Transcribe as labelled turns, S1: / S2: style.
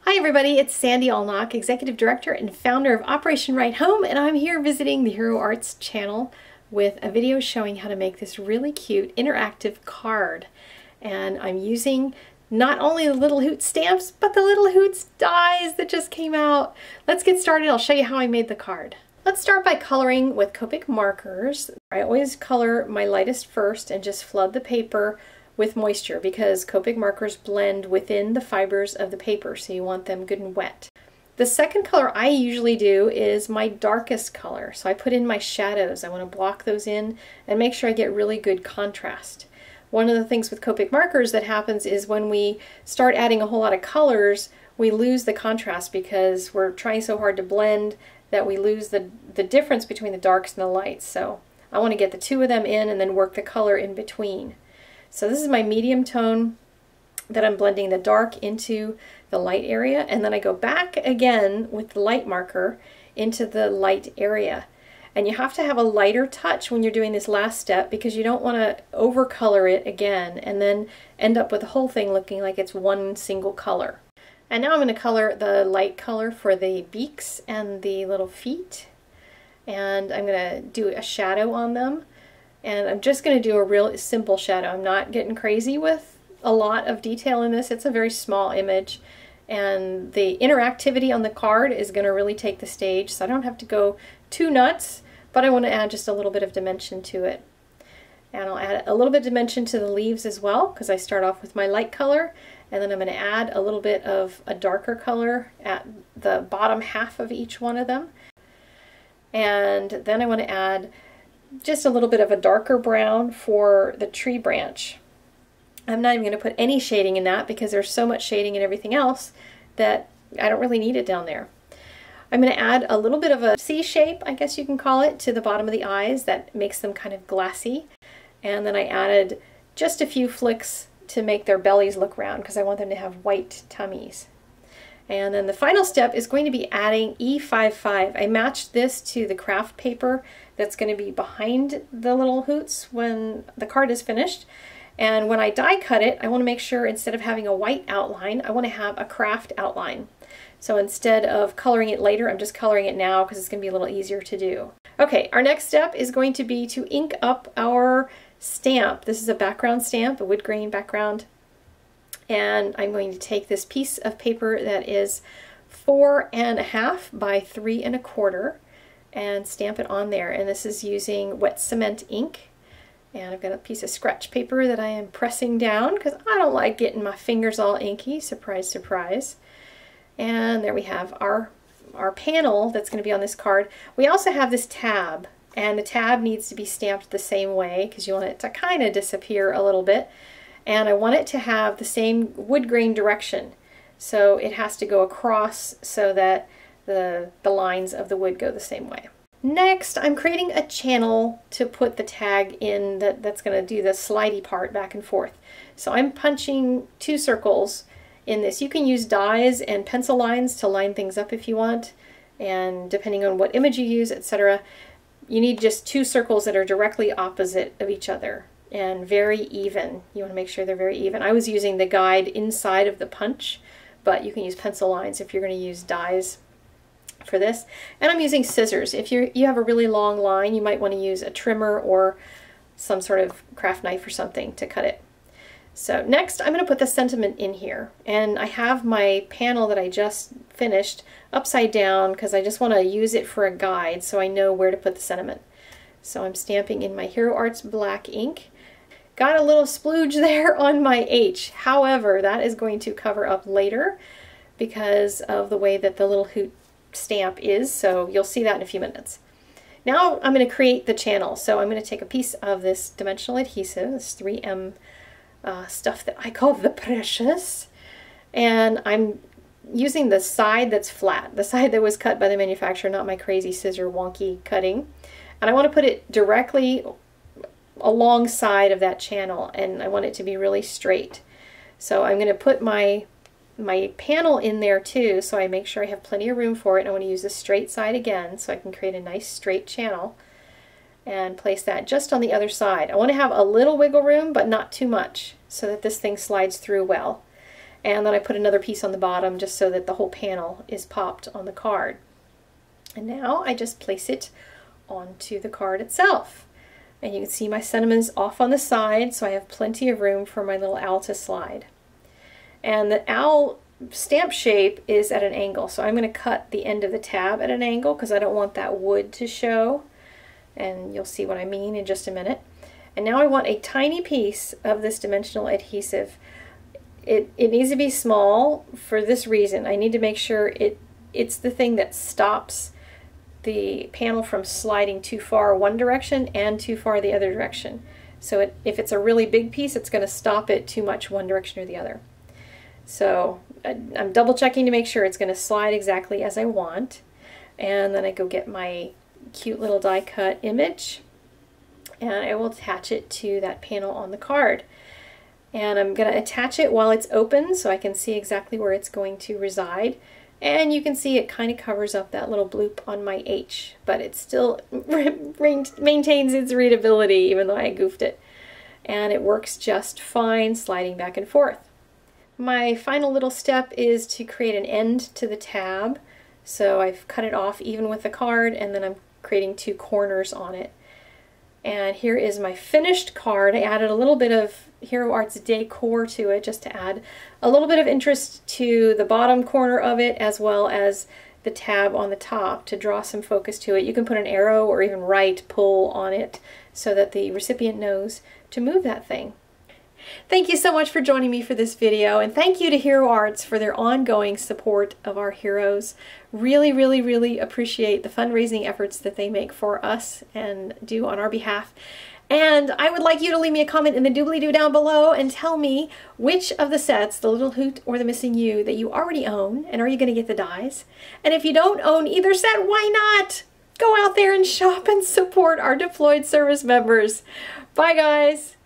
S1: Hi everybody, it's Sandy Allnock, Executive Director and founder of Operation Write Home, and I'm here visiting the Hero Arts channel with a video showing how to make this really cute interactive card. And I'm using not only the Little Hoot stamps, but the Little Hoots dies that just came out. Let's get started. I'll show you how I made the card. Let's start by coloring with Copic markers. I always color my lightest first and just flood the paper with moisture because Copic markers blend within the fibers of the paper, so you want them good and wet. The second color I usually do is my darkest color, so I put in my shadows. I want to block those in and make sure I get really good contrast. One of the things with Copic markers that happens is when we start adding a whole lot of colors, we lose the contrast because we're trying so hard to blend that we lose the difference between the darks and the lights. So I want to get the two of them in and then work the color in between. So this is my medium tone that I'm blending the dark into the light area, and then I go back again with the light marker into the light area. And you have to have a lighter touch when you're doing this last step because you don't want to overcolor it again and then end up with the whole thing looking like it's one single color. And now I'm going to color the light color for the beaks and the little feet, and I'm going to do a shadow on them. And I'm just going to do a real simple shadow. I'm not getting crazy with a lot of detail in this. It's a very small image, and the interactivity on the card is going to really take the stage, so I don't have to go too nuts, but I want to add just a little bit of dimension to it. And I'll add a little bit of dimension to the leaves as well, because I start off with my light color, and then I'm going to add a little bit of a darker color at the bottom half of each one of them. And then I want to add just a little bit of a darker brown for the tree branch. I'm not even going to put any shading in that because there's so much shading and everything else that I don't really need it down there. I'm going to add a little bit of a C shape, I guess you can call it, to the bottom of the eyes that makes them kind of glassy. And then I added just a few flicks to make their bellies look round because I want them to have white tummies. And then the final step is going to be adding E55. I matched this to the craft paper that's going to be behind the Little Hoots when the card is finished. And when I die cut it, I want to make sure instead of having a white outline, I want to have a craft outline. So instead of coloring it later, I'm just coloring it now because it's going to be a little easier to do. Okay, our next step is going to be to ink up our stamp. This is a background stamp, a wood grain background. And I'm going to take this piece of paper that is 4.5 by 3.25 and stamp it on there. And this is using wet cement ink. And I've got a piece of scratch paper that I am pressing down because I don't like getting my fingers all inky. Surprise, surprise. And there we have our panel that's going to be on this card. We also have this tab, and the tab needs to be stamped the same way because you want it to kind of disappear a little bit. And I want it to have the same wood grain direction. So it has to go across so that the lines of the wood go the same way. Next, I'm creating a channel to put the tag in that's going to do the slidey part back and forth. So I'm punching 2 circles in this. You can use dies and pencil lines to line things up if you want. And depending on what image you use, etc., you need just 2 circles that are directly opposite of each other and very even. You want to make sure they're very even. I was using the guide inside of the punch, but you can use pencil lines if you're going to use dies for this. And I'm using scissors. If you have a really long line, you might want to use a trimmer or some sort of craft knife or something to cut it. So next I'm going to put the sentiment in here, and I have my panel that I just finished upside down because I just want to use it for a guide so I know where to put the sentiment. So I'm stamping in my Hero Arts black ink. Got a little splooge there on my H. However, that is going to cover up later because of the way that the Little Hoot stamp is, so you'll see that in a few minutes. Now I'm going to create the channel. So I'm going to take a piece of this dimensional adhesive, this 3M stuff that I call the precious, and I'm using the side that's flat, the side that was cut by the manufacturer, not my crazy scissor wonky cutting. And I want to put it directly alongside of that channel, and I want it to be really straight. So I'm going to put my panel in there too, so I make sure I have plenty of room for it. I want to use the straight side again so I can create a nice straight channel and place that just on the other side. I want to have a little wiggle room, but not too much, so that this thing slides through well. And then I put another piece on the bottom just so that the whole panel is popped on the card. And now I just place it onto the card itself. And you can see my sentiments off on the side, so I have plenty of room for my little owl to slide. And the owl stamp shape is at an angle, so I'm going to cut the end of the tab at an angle because I don't want that wood to show. And you'll see what I mean in just a minute. And now I want a tiny piece of this dimensional adhesive. It needs to be small for this reason. I need to make sure it's the thing that stops the panel from sliding too far one direction and too far the other direction. So if it's a really big piece, it's going to stop it too much one direction or the other. So I'm double checking to make sure it's going to slide exactly as I want. And then I go get my cute little die cut image and I will attach it to that panel on the card. And I'm going to attach it while it's open so I can see exactly where it's going to reside. And you can see it kind of covers up that little bloop on my H, but it still maintains its readability even though I goofed it. And it works just fine sliding back and forth. My final little step is to create an end to the tab. So I've cut it off even with the card, and then I'm creating two corners on it. And here is my finished card. I added a little bit of Hero Arts decor to it just to add a little bit of interest to the bottom corner of it as well as the tab on the top to draw some focus to it. You can put an arrow or even write pull on it so that the recipient knows to move that thing. Thank you so much for joining me for this video, and thank you to Hero Arts for their ongoing support of our heroes. Really, really, really appreciate the fundraising efforts that they make for us and do on our behalf. And I would like you to leave me a comment in the doobly-doo down below and tell me which of the sets, the Little Hoot or the Missing You, that you already own, and are you going to get the dies? And if you don't own either set, why not? Go out there and shop and support our deployed service members. Bye, guys.